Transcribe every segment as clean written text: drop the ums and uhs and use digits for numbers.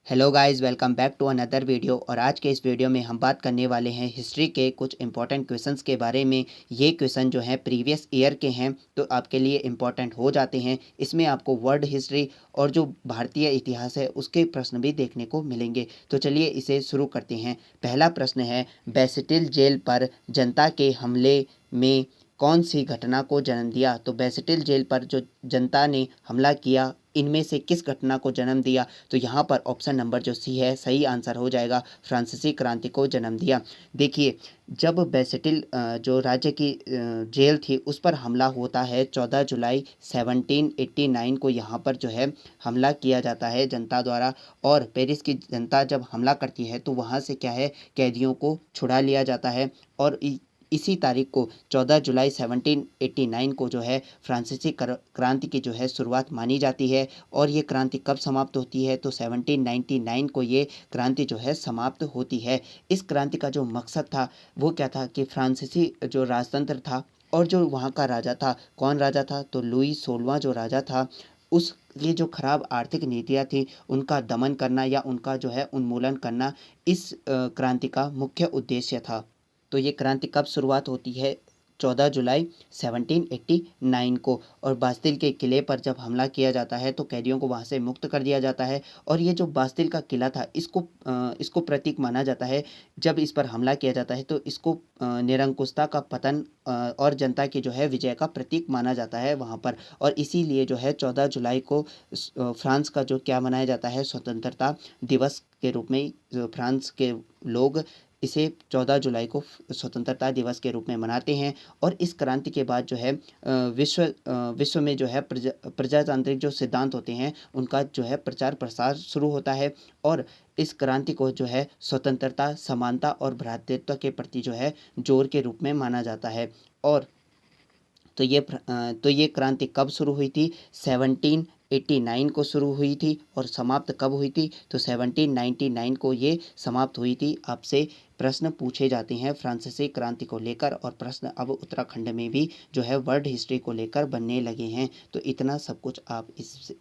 Hello guys, welcome back to another video. और आज के इस वीडियो में हम बात करने वाले हैं हिस्ट्री के कुछ इंपॉर्टेंट क्वेश्चंस के बारे में। ये क्वेश्चन जो हैं प्रीवियस ईयर के हैं, तो आपके लिए इंपॉर्टेंट हो जाते हैं। इसमें आपको वर्ल्ड हिस्ट्री और जो भारतीय इतिहास है उसके प्रश्न भी देखने को मिलेंगे। तो चलिए इसे शुरू करते हैं। पहला प्रश्न है, बेस्टिल जेल पर जनता के हमले में कौन सी घटना को जन्म दिया? तो बेस्टिल जेल पर जो जनता ने हमला किया, इनमें से किस घटना को जन्म दिया? तो यहाँ पर ऑप्शन नंबर जो सी है सही आंसर हो जाएगा, फ्रांसीसी क्रांति को जन्म दिया। देखिए, जब बेस्टिल जो राज्य की जेल थी उस पर हमला होता है 14 जुलाई 1789 को, यहाँ पर जो है हमला किया जाता है जनता द्वारा। और पेरिस की जनता जब हमला करती है तो वहाँ से क्या है, कैदियों को छुड़ा लिया जाता है। और इसी तारीख को 14 जुलाई 1789 को जो है फ्रांसीसी क्रांति की जो है शुरुआत मानी जाती है। और ये क्रांति कब समाप्त होती है? तो 1799 को ये क्रांति जो है समाप्त होती है। इस क्रांति का जो मकसद था वो क्या था कि फ्रांसीसी जो राजतंत्र था और जो वहाँ का राजा था, कौन राजा था? तो लुई 16वां जो राजा था, उस ये जो खराब आर्थिक नीतियाँ थी उनका दमन करना या उनका जो है उन्मूलन करना, इस क्रांति का मुख्य उद्देश्य था। तो ये क्रांति कब शुरुआत होती है? 14 जुलाई 1789 को। और बास्तिल के किले पर जब हमला किया जाता है तो कैदियों को वहाँ से मुक्त कर दिया जाता है। और ये जो बास्तिल का किला था इसको प्रतीक माना जाता है। जब इस पर हमला किया जाता है तो इसको निरंकुशता का पतन और जनता की जो है विजय का प्रतीक माना जाता है वहाँ पर। और इसीलिए जो है 14 जुलाई को फ्रांस का जो क्या मनाया जाता है, स्वतंत्रता दिवस के रूप में फ्रांस के लोग इसे 14 जुलाई को स्वतंत्रता दिवस के रूप में मनाते हैं। और इस क्रांति के बाद जो है विश्व में जो है प्रजातांत्रिक जो सिद्धांत होते हैं उनका जो है प्रचार प्रसार शुरू होता है। और इस क्रांति को जो है स्वतंत्रता, समानता और भ्रातृत्व के प्रति जो है जोर के रूप में माना जाता है। और तो ये क्रांति कब शुरू हुई थी? 1789 को शुरू हुई थी। और समाप्त कब हुई थी? तो 1799 को ये समाप्त हुई थी। आपसे प्रश्न पूछे जाते हैं फ्रांसीसी क्रांति को लेकर, और प्रश्न अब उत्तराखंड में भी जो है वर्ल्ड हिस्ट्री को लेकर बनने लगे हैं। तो इतना सब कुछ आप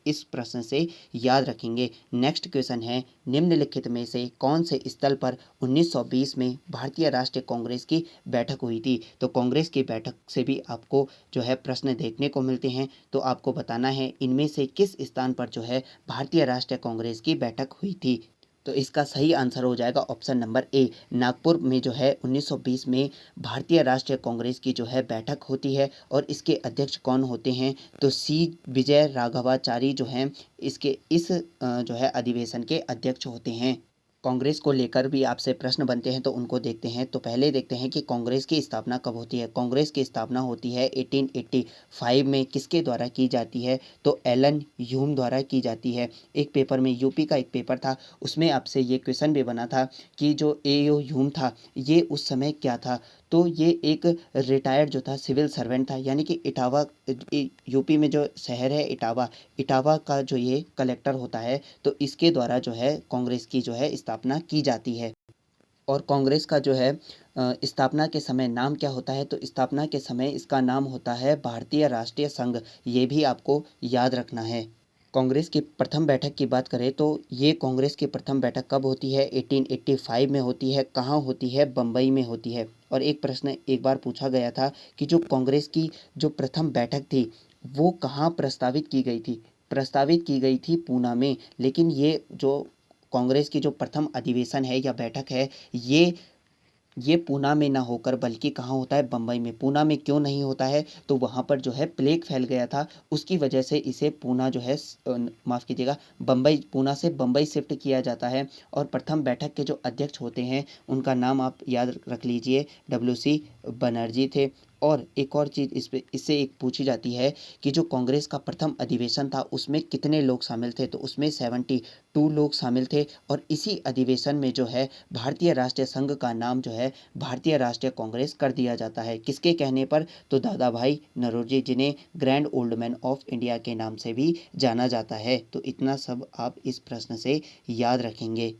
इस प्रश्न से याद रखेंगे। नेक्स्ट क्वेश्चन है, निम्नलिखित में से कौन से स्थल पर 1920 में भारतीय राष्ट्रीय कांग्रेस की बैठक हुई थी? तो कांग्रेस की बैठक से भी आपको जो है प्रश्न देखने को मिलते हैं। तो आपको बताना है इनमें से किस स्थान पर जो है भारतीय राष्ट्रीय कांग्रेस की बैठक हुई थी। तो इसका सही आंसर हो जाएगा ऑप्शन नंबर ए, नागपुर में जो है 1920 में भारतीय राष्ट्रीय कांग्रेस की जो है बैठक होती है। और इसके अध्यक्ष कौन होते हैं? तो सी विजय राघवाचारी जो हैं इसके जो है अधिवेशन के अध्यक्ष होते हैं। कांग्रेस को लेकर भी आपसे प्रश्न बनते हैं तो उनको देखते हैं। तो पहले देखते हैं कि कांग्रेस की स्थापना कब होती है। कांग्रेस की स्थापना होती है 1885 में। किसके द्वारा की जाती है? तो एलन ह्यूम द्वारा की जाती है। एक पेपर में, यूपी का एक पेपर था, उसमें आपसे ये क्वेश्चन भी बना था कि जो ए ह्यूम था ये उस समय क्या था? तो ये एक रिटायर्ड जो था सिविल सर्वेंट था, यानी कि इटावा, यूपी में जो शहर है इटावा, इटावा का जो ये कलेक्टर होता है। तो इसके द्वारा जो है कांग्रेस की जो है स्थापना की जाती है। और कांग्रेस का जो है स्थापना के समय नाम क्या होता है? तो स्थापना के समय इसका नाम होता है भारतीय राष्ट्रीय संघ। ये भी आपको याद रखना है। कांग्रेस की प्रथम बैठक की बात करें तो ये कांग्रेस की प्रथम बैठक कब होती है? 1885 में होती है। कहाँ होती है? बम्बई में होती है। और एक प्रश्न एक बार पूछा गया था कि जो कांग्रेस की जो प्रथम बैठक थी वो कहाँ प्रस्तावित की गई थी? प्रस्तावित की गई थी पूना में। लेकिन ये जो कांग्रेस की जो प्रथम अधिवेशन है या बैठक है, ये पूना में ना होकर बल्कि कहाँ होता है? बम्बई में। पूना में क्यों नहीं होता है? तो वहाँ पर जो है प्लेग फैल गया था, उसकी वजह से इसे पूना जो है माफ़ कीजिएगा, बम्बई, पूना से बम्बई शिफ्ट किया जाता है। और प्रथम बैठक के जो अध्यक्ष होते हैं उनका नाम आप याद रख लीजिए, WC बनर्जी थे। और एक और चीज़ इससे एक पूछी जाती है कि जो कांग्रेस का प्रथम अधिवेशन था उसमें कितने लोग शामिल थे? तो उसमें 72 लोग शामिल थे। और इसी अधिवेशन में जो है भारतीय राष्ट्रीय संघ का नाम जो है भारतीय राष्ट्रीय कांग्रेस कर दिया जाता है। किसके कहने पर? तो दादा भाई नौरोजी, जिन्हें grand old man of India के नाम से भी जाना जाता है। तो इतना सब आप इस प्रश्न से याद रखेंगे।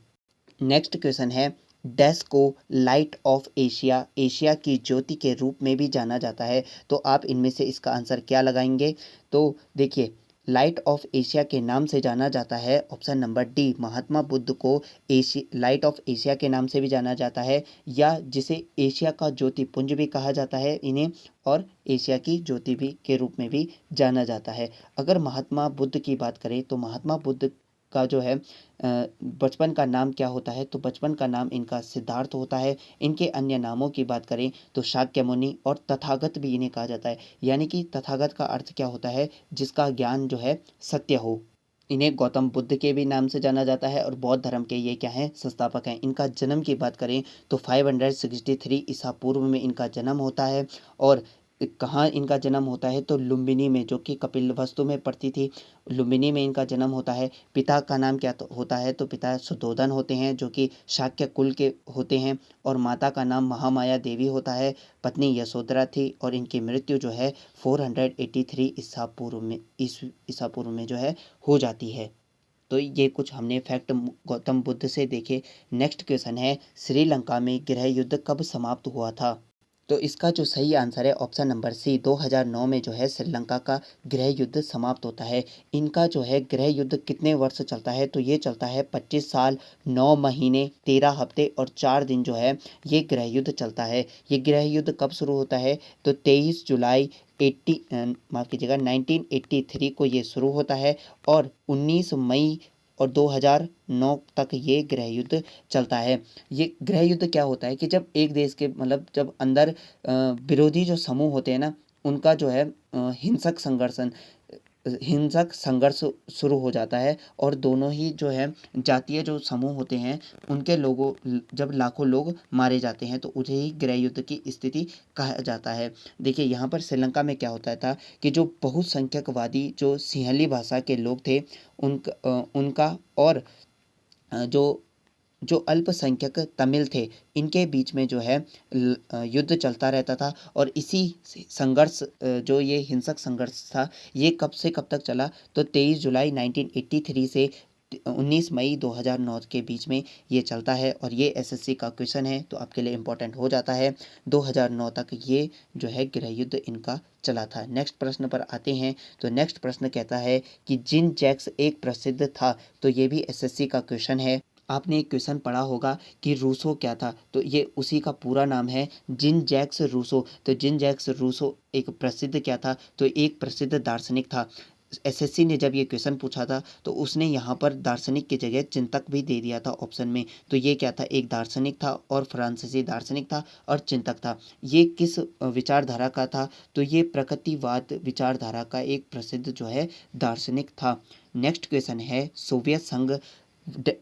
नेक्स्ट क्वेश्चन है, डैश को लाइट ऑफ एशिया, एशिया की ज्योति के रूप में भी जाना जाता है। तो आप इनमें से इसका आंसर क्या लगाएंगे? तो देखिए, लाइट ऑफ एशिया के नाम से जाना जाता है? Option number D, Mahatma Buddha को लाइट ऑफ एशिया के नाम से भी जाना जाता है, या जिसे एशिया का ज्योतिपुंज भी कहा जाता है इन्हें, और एशिया की ज्योति भी के रूप में भी जाना जाता है। अगर महात्मा बुद्ध की बात करें तो महात्मा बुद्ध का जो है बचपन का नाम क्या होता है? तो बचपन का नाम इनका सिद्धार्थ होता है। इनके अन्य नामों की बात करें तो शाक्यमुनि और तथागत भी इन्हें कहा जाता है। यानी कि तथागत का अर्थ क्या होता है? जिसका ज्ञान जो है सत्य हो। इन्हें गौतम बुद्ध के भी नाम से जाना जाता है और बौद्ध धर्म के ये क्या हैं? संस्थापक हैं। इनका जन्म की बात करें तो 563 ईसा पूर्व में इनका जन्म होता है। और कहाँ इनका जन्म होता है? तो लुम्बिनी में, जो कि कपिलवस्तु में पड़ती थी, लुम्बिनी में इनका जन्म होता है। पिता का नाम क्या होता है? तो पिता सुधोधन होते हैं, जो कि शाक्य कुल के होते हैं, और माता का नाम महामाया देवी होता है। पत्नी यशोधरा थी और इनकी मृत्यु जो है 483 ईसा पूर्व में जो है हो जाती है। तो ये कुछ हमने फैक्ट गौतम बुद्ध से देखे। नेक्स्ट क्वेश्चन है, श्रीलंका में गृह युद्ध कब समाप्त हुआ था? तो इसका जो सही आंसर है ऑप्शन नंबर सी, 2009 में जो है श्रीलंका का गृह युद्ध समाप्त होता है। इनका जो है गृह युद्ध कितने वर्ष चलता है? तो ये चलता है 25 साल 9 महीने 13 हफ्ते और 4 दिन जो है ये गृह युद्ध चलता है। ये गृह युद्ध कब शुरू होता है? तो 23 जुलाई 1983 को ये शुरू होता है, और 19 मई और 2009 तक ये गृह युद्ध चलता है। ये गृह युद्ध क्या होता है कि जब एक देश के मतलब जब अंदर विरोधी जो समूह होते हैं ना, उनका जो है हिंसक संघर्ष शुरू हो जाता है, और दोनों ही जो है जातीय जो समूह होते हैं उनके लोगों, जब लाखों लोग मारे जाते हैं तो उसे ही गृह युद्ध की स्थिति कहा जाता है। देखिए यहाँ पर श्रीलंका में क्या होता था कि जो बहुसंख्यकवादी जो सिंहली भाषा के लोग थे उनका और जो जो अल्पसंख्यक तमिल थे, इनके बीच में जो है युद्ध चलता रहता था। और इसी संघर्ष जो ये हिंसक संघर्ष था, ये कब से कब तक चला? तो 23 जुलाई 1983 से 19 मई 2009 के बीच में ये चलता है। और ये एसएससी का क्वेश्चन है तो आपके लिए इम्पोर्टेंट हो जाता है। 2009 तक ये जो है गृह युद्ध इनका चला था। नेक्स्ट प्रश्न पर आते हैं। तो नेक्स्ट प्रश्न कहता है कि जिन जैक्स एक प्रसिद्ध था, तो ये भी एसएससी का क्वेश्चन है। आपने एक क्वेश्चन पढ़ा होगा कि रूसो क्या था? तो ये उसी का पूरा नाम है, जिन जैक्स रूसो। तो जिन जैक्स रूसो एक प्रसिद्ध क्या था? तो एक प्रसिद्ध दार्शनिक था। एसएससी ने जब ये क्वेश्चन पूछा था तो उसने यहाँ पर दार्शनिक की जगह चिंतक भी दे दिया था ऑप्शन में। तो ये क्या था? एक दार्शनिक था और फ्रांसीसी दार्शनिक था और चिंतक था। ये किस विचारधारा का था? तो ये प्रकृतिवाद विचारधारा का एक प्रसिद्ध जो है दार्शनिक था। नेक्स्ट क्वेश्चन है, सोवियत संघ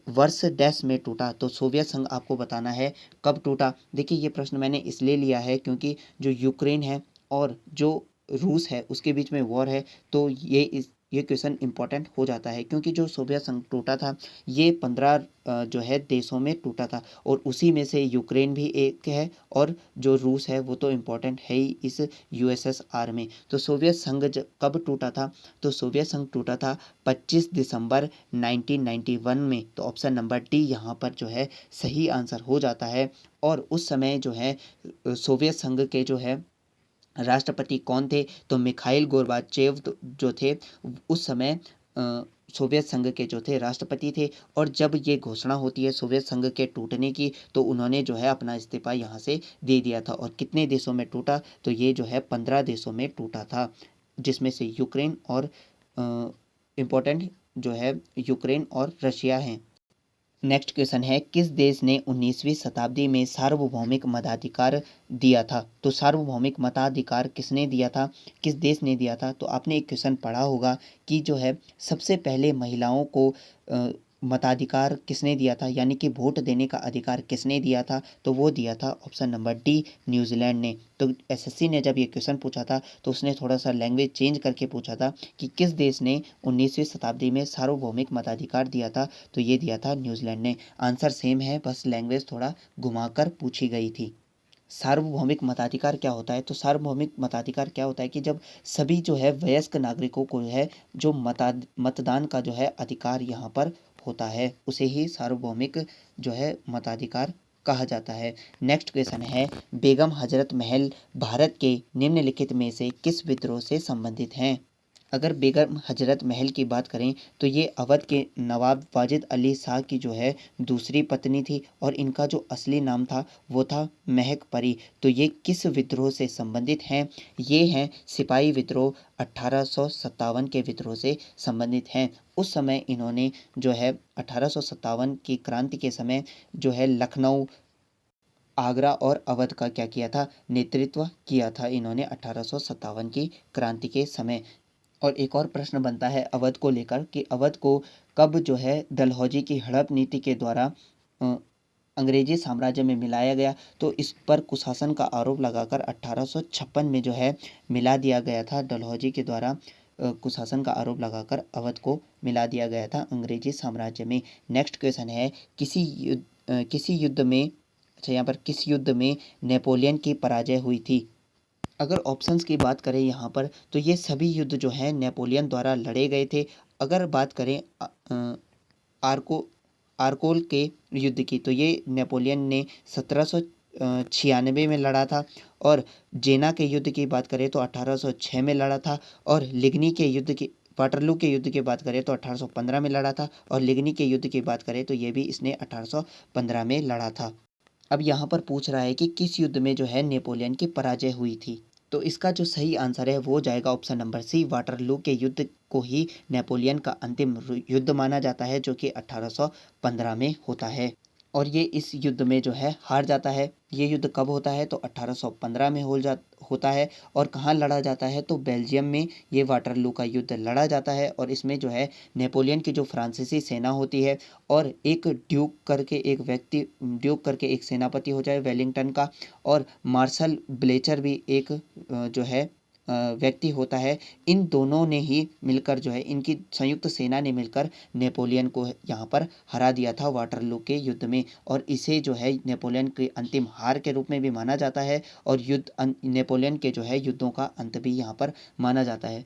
वर्ष डैश में टूटा? तो सोवियत संघ आपको बताना है कब टूटा। देखिए ये प्रश्न मैंने इसलिए लिया है क्योंकि जो यूक्रेन है और जो रूस है उसके बीच में वॉर है, तो ये क्वेश्चन इंपॉर्टेंट हो जाता है, क्योंकि जो सोवियत संघ टूटा था ये 15 जो है देशों में टूटा था, और उसी में से यूक्रेन भी एक है, और जो रूस है वो तो इम्पोर्टेंट है ही इस यूएसएसआर में। तो सोवियत संघ कब टूटा था? तो सोवियत संघ टूटा था 25 दिसंबर 1991 में। तो ऑप्शन नंबर डी यहाँ पर जो है सही आंसर हो जाता है। और उस समय जो है सोवियत संघ के जो है राष्ट्रपति कौन थे? तो मिखाइल गोर्बाचेव जो थे उस समय सोवियत संघ के जो थे राष्ट्रपति थे। और जब ये घोषणा होती है सोवियत संघ के टूटने की, तो उन्होंने जो है अपना इस्तीफा यहाँ से दे दिया था। और कितने देशों में टूटा? तो ये जो है 15 देशों में टूटा था, जिसमें से यूक्रेन और इम्पोर्टेंट जो है यूक्रेन और रशिया हैं। नेक्स्ट क्वेश्चन है, किस देश ने 19वीं शताब्दी में सार्वभौमिक मताधिकार दिया था? तो सार्वभौमिक मताधिकार किसने दिया था, किस देश ने दिया था? तो आपने एक क्वेश्चन पढ़ा होगा कि जो है सबसे पहले महिलाओं को मताधिकार किसने दिया था, यानी कि वोट देने का अधिकार किसने दिया था? तो वो दिया था ऑप्शन नंबर डी, न्यूजीलैंड ने। तो एसएससी ने जब ये क्वेश्चन पूछा था तो उसने थोड़ा सा लैंग्वेज चेंज करके पूछा था कि किस देश ने 19वीं शताब्दी में सार्वभौमिक मताधिकार दिया था? तो ये दिया था न्यूजीलैंड ने। आंसर सेम है, बस लैंग्वेज थोड़ा घुमाकर पूछी गई थी। सार्वभौमिक मताधिकार क्या होता है? तो सार्वभौमिक मताधिकार क्या होता है कि जब सभी जो है वयस्क नागरिकों को है जो मतदान का जो है अधिकार यहाँ पर होता है, उसे ही सार्वभौमिक जो है मताधिकार कहा जाता है। नेक्स्ट क्वेश्चन है, बेगम हजरत महल भारत के निम्नलिखित में से किस विद्रोह से संबंधित हैं? अगर बेगम हजरत महल की बात करें तो ये अवध के नवाब वाजिद अली शाह की जो है दूसरी पत्नी थी और इनका जो असली नाम था वो था महक परी। तो ये किस विद्रोह से संबंधित हैं? ये हैं सिपाही विद्रोह 1857 के विद्रोह से संबंधित हैं। उस समय इन्होंने जो है 1857 की क्रांति के समय जो है लखनऊ, आगरा और अवध का क्या किया था? नेतृत्व किया था इन्होंने 1857 की क्रांति के समय। और एक और प्रश्न बनता है अवध को लेकर कि अवध को कब जो है डलहौजी की हड़प नीति के द्वारा अ, अंग्रेजी साम्राज्य में मिलाया गया? तो इस पर कुशासन का आरोप लगाकर 1856 में जो है मिला दिया गया था। डलहौजी के द्वारा कुशासन का आरोप लगाकर अवध को मिला दिया गया था अंग्रेजी साम्राज्य में। नेक्स्ट क्वेश्चन है किसी युद्ध में, अच्छा यहाँ पर किस युद्ध में नेपोलियन की पराजय हुई थी? अगर ऑप्शंस की बात करें यहाँ पर तो ये सभी युद्ध जो हैं नेपोलियन द्वारा लड़े गए थे। अगर बात करें आर्को आर्कोल के युद्ध की तो ये नेपोलियन ने 1796 में लड़ा था। और जेना के युद्ध की बात करें तो 1806 में लड़ा था। और लिग्नी के युद्ध की, वाटरलू के युद्ध की बात करें तो 1815 में लड़ा था। और लिग्नी के युद्ध की बात करें तो ये भी इसने 1815 में लड़ा था। अब यहाँ पर पूछ रहा है कि किस युद्ध में जो है नेपोलियन की पराजय हुई थी? तो इसका जो सही आंसर है वो जाएगा ऑप्शन नंबर सी, वाटरलू के युद्ध को ही नेपोलियन का अंतिम युद्ध माना जाता है जो कि 1815 में होता है। और ये इस युद्ध में जो है हार जाता है। ये युद्ध कब होता है? तो 1815 में होता है। और कहाँ लड़ा जाता है? तो बेल्जियम में ये वाटरलू का युद्ध लड़ा जाता है। और इसमें जो है नेपोलियन की जो फ्रांसीसी सेना होती है और एक ड्यूक करके एक सेनापति हो जाए वेलिंगटन का, और मार्शल ब्लेचर भी एक जो है व्यक्ति होता है। इन दोनों ने ही मिलकर जो है, इनकी संयुक्त सेना ने मिलकर नेपोलियन को यहाँ पर हरा दिया था वाटरलू के युद्ध में। और इसे जो है नेपोलियन की अंतिम हार के रूप में भी माना जाता है। और नेपोलियन के जो है युद्धों का अंत भी यहाँ पर माना जाता है।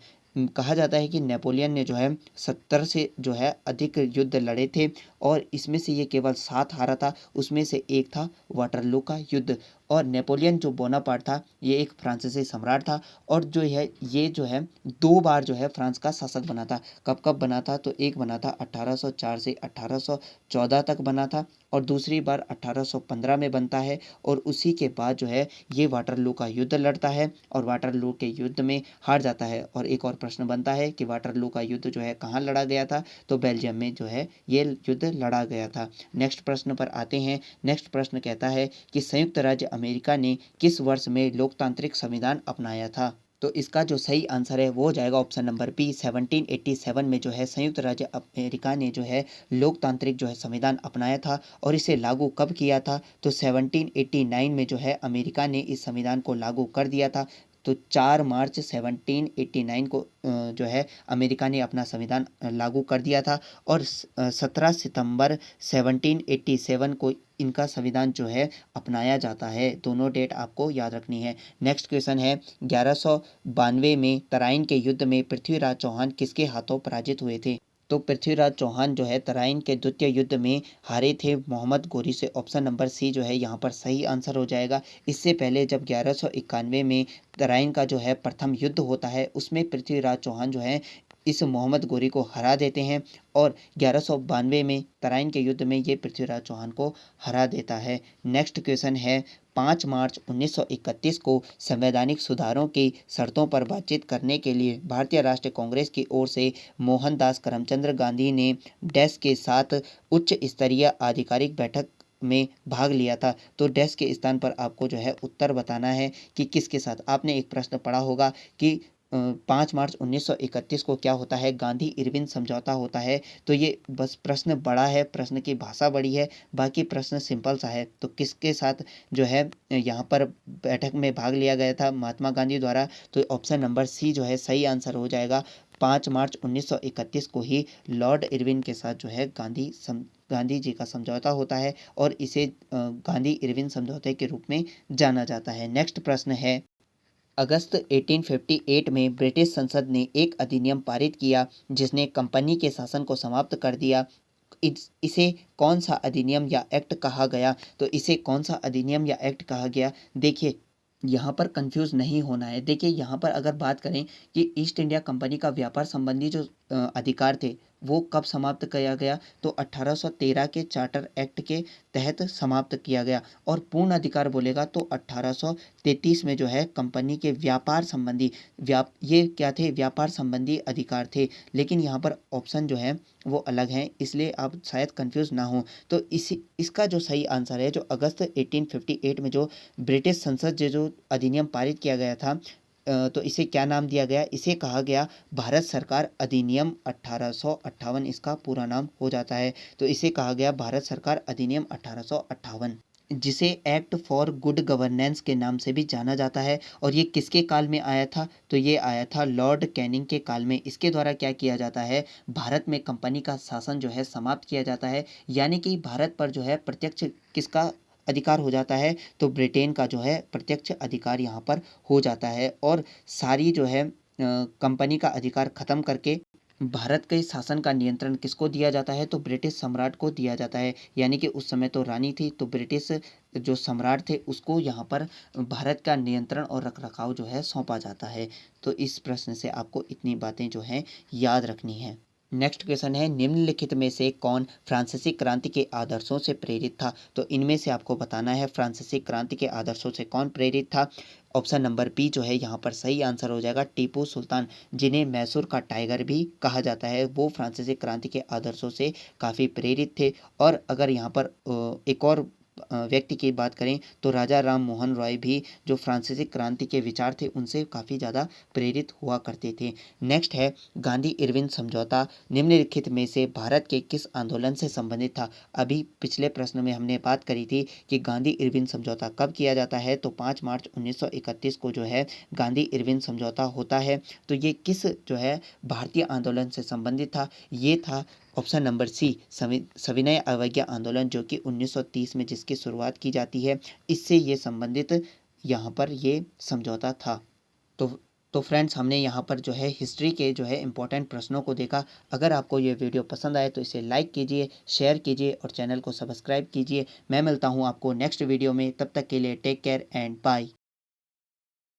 कहा जाता है कि नेपोलियन ने जो है 70 से जो है अधिक युद्ध लड़े थे और इसमें से ये केवल 7 हारा था। उसमें से एक था वाटरलू का युद्ध। और नेपोलियन जो बोनापार्ट था ये एक फ्रांसीसी सम्राट था और जो है ये जो है 2 बार जो है फ्रांस का शासक बना था। कब कब बना था? तो एक बना था 1804 से 1814 तक बना था और दूसरी बार 1815 में बनता है। और उसी के बाद जो है ये वाटरलू का युद्ध लड़ता है और वाटरलू के युद्ध में हार जाता है। और एक और प्रश्न बनता है कि वाटरलू का युद्ध जो है कहाँ लड़ा गया था? तो बेल्जियम में जो है ये युद्ध लड़ा गया था। नेक्स्ट प्रश्न पर आते हैं। नेक्स्ट प्रश्न कहता है कि संयुक्त राज्य अमेरिका ने किस वर्ष में लोकतांत्रिक संविधान अपनाया था? तो इसका जो सही आंसर है वो हो जाएगा ऑप्शन नंबर बी, 1787 में जो है संयुक्त राज्य अमेरिका ने जो है लोकतांत्रिक जो है संविधान अपनाया था। और इसे लागू कब किया था? तो 1789 में जो है अमेरिका ने इस संविधान को लागू कर दिया था। तो 4 मार्च 1789 को जो है अमेरिका ने अपना संविधान लागू कर दिया था। और 17 सितंबर 1787 को इनका संविधान जो है अपनाया जाता है। दोनों डेट आपको याद रखनी है। नेक्स्ट क्वेश्चन है 1192 में तराइन के युद्ध में पृथ्वीराज चौहान किसके हाथों पराजित हुए थे? तो पृथ्वीराज चौहान जो है तराइन के द्वितीय युद्ध में हारे थे मोहम्मद गोरी से। ऑप्शन नंबर सी जो है यहाँ पर सही आंसर हो जाएगा। इससे पहले जब 1191 में तराइन का जो है प्रथम युद्ध होता है उसमें पृथ्वीराज चौहान जो है इस मोहम्मद गोरी को हरा देते हैं। और 1192 में तराइन के युद्ध में ये पृथ्वीराज चौहान को हरा देता है। नेक्स्ट क्वेश्चन है 5 मार्च 1931 को संवैधानिक सुधारों की शर्तों पर बातचीत करने के लिए भारतीय राष्ट्रीय कांग्रेस की ओर से मोहनदास करमचंद गांधी ने डैश के साथ उच्च स्तरीय आधिकारिक बैठक में भाग लिया था। तो डैश के स्थान पर आपको जो है उत्तर बताना है कि किसके साथ। आपने एक प्रश्न पढ़ा होगा कि 5 मार्च 1931 को क्या होता है? गांधी इरविन समझौता होता है। तो ये बस प्रश्न बड़ा है, प्रश्न की भाषा बड़ी है, बाकी प्रश्न सिंपल सा है। तो किसके साथ जो है यहाँ पर बैठक में भाग लिया गया था महात्मा गांधी द्वारा? तो ऑप्शन नंबर सी जो है सही आंसर हो जाएगा। 5 मार्च 1931 को ही लॉर्ड इरविन के साथ जो है गांधी जी का समझौता होता है और इसे गांधी इरविन समझौते के रूप में जाना जाता है। नेक्स्ट प्रश्न है अगस्त 1858 में ब्रिटिश संसद ने एक अधिनियम पारित किया जिसने कंपनी के शासन को समाप्त कर दिया। इसे कौन सा अधिनियम या एक्ट कहा गया? तो इसे कौन सा अधिनियम या एक्ट कहा गया? देखिए यहाँ पर कंफ्यूज नहीं होना है। देखिए यहाँ पर अगर बात करें कि ईस्ट इंडिया कंपनी का व्यापार संबंधी जो अधिकार थे वो कब समाप्त किया गया, तो 1813 के चार्टर एक्ट के तहत समाप्त किया गया। और पूर्ण अधिकार बोलेगा तो 1833 में जो है कंपनी के व्यापार संबंधी ये क्या थे, व्यापार संबंधी अधिकार थे। लेकिन यहाँ पर ऑप्शन जो है वो अलग हैं, इसलिए आप शायद कंफ्यूज ना हो। तो इसी इसका जो सही आंसर है, जो अगस्त 1858 में जो ब्रिटिश संसद से जो अधिनियम पारित किया गया था, तो इसे क्या नाम दिया गया, इसे कहा गया भारत सरकार अधिनियम 1858, इसका पूरा नाम हो जाता है। तो इसे कहा गया भारत सरकार अधिनियम 1858, जिसे एक्ट फॉर गुड गवर्नेंस के नाम से भी जाना जाता है। और ये किसके काल में आया था, तो ये आया था लॉर्ड कैनिंग के काल में। इसके द्वारा क्या किया जाता है, भारत में कंपनी का शासन जो है समाप्त किया जाता है, यानी कि भारत पर जो है प्रत्यक्ष किसका अधिकार हो जाता है, तो ब्रिटेन का जो है प्रत्यक्ष अधिकार यहाँ पर हो जाता है। और सारी जो है कंपनी का अधिकार खत्म करके भारत के शासन का नियंत्रण किसको दिया जाता है, तो ब्रिटिश सम्राट को दिया जाता है। यानी कि उस समय तो रानी थी, तो ब्रिटिश जो सम्राट थे उसको यहाँ पर भारत का नियंत्रण और रखरखाव जो है सौंपा जाता है। तो इस प्रश्न से आपको इतनी बातें जो हैं याद रखनी है। नेक्स्ट क्वेश्चन है, निम्नलिखित में से कौन फ्रांसीसी क्रांति के आदर्शों से प्रेरित था, तो इनमें से आपको बताना है फ्रांसीसी क्रांति के आदर्शों से कौन प्रेरित था। ऑप्शन नंबर बी जो है यहाँ पर सही आंसर हो जाएगा, टीपू सुल्तान, जिन्हें मैसूर का टाइगर भी कहा जाता है, वो फ्रांसीसी क्रांति के आदर्शों से काफ़ी प्रेरित थे। और अगर यहाँ पर एक और व्यक्ति की बात करें तो राजा राम मोहन रॉय भी जो फ्रांसीसी क्रांति के विचार थे उनसे काफ़ी ज़्यादा प्रेरित हुआ करते थे। नेक्स्ट है, गांधी इरविन समझौता निम्नलिखित में से भारत के किस आंदोलन से संबंधित था। अभी पिछले प्रश्न में हमने बात करी थी कि गांधी इरविन समझौता कब किया जाता है, तो 5 मार्च 1931 को जो है गांधी इरविन समझौता होता है। तो ये किस जो है भारतीय आंदोलन से संबंधित था, ये था ऑप्शन नंबर सी, सविनय अवज्ञा आंदोलन, जो कि 1930 में जिसकी शुरुआत की जाती है, इससे ये संबंधित यहाँ पर ये समझौता था। तो तो फ्रेंड्स, हमने यहाँ पर जो है हिस्ट्री के जो है इंपॉर्टेंट प्रश्नों को देखा। अगर आपको ये वीडियो पसंद आए तो इसे लाइक कीजिए, शेयर कीजिए और चैनल को सब्सक्राइब कीजिए। मैं मिलता हूँ आपको नेक्स्ट वीडियो में, तब तक के लिए टेक केयर एंड बाय।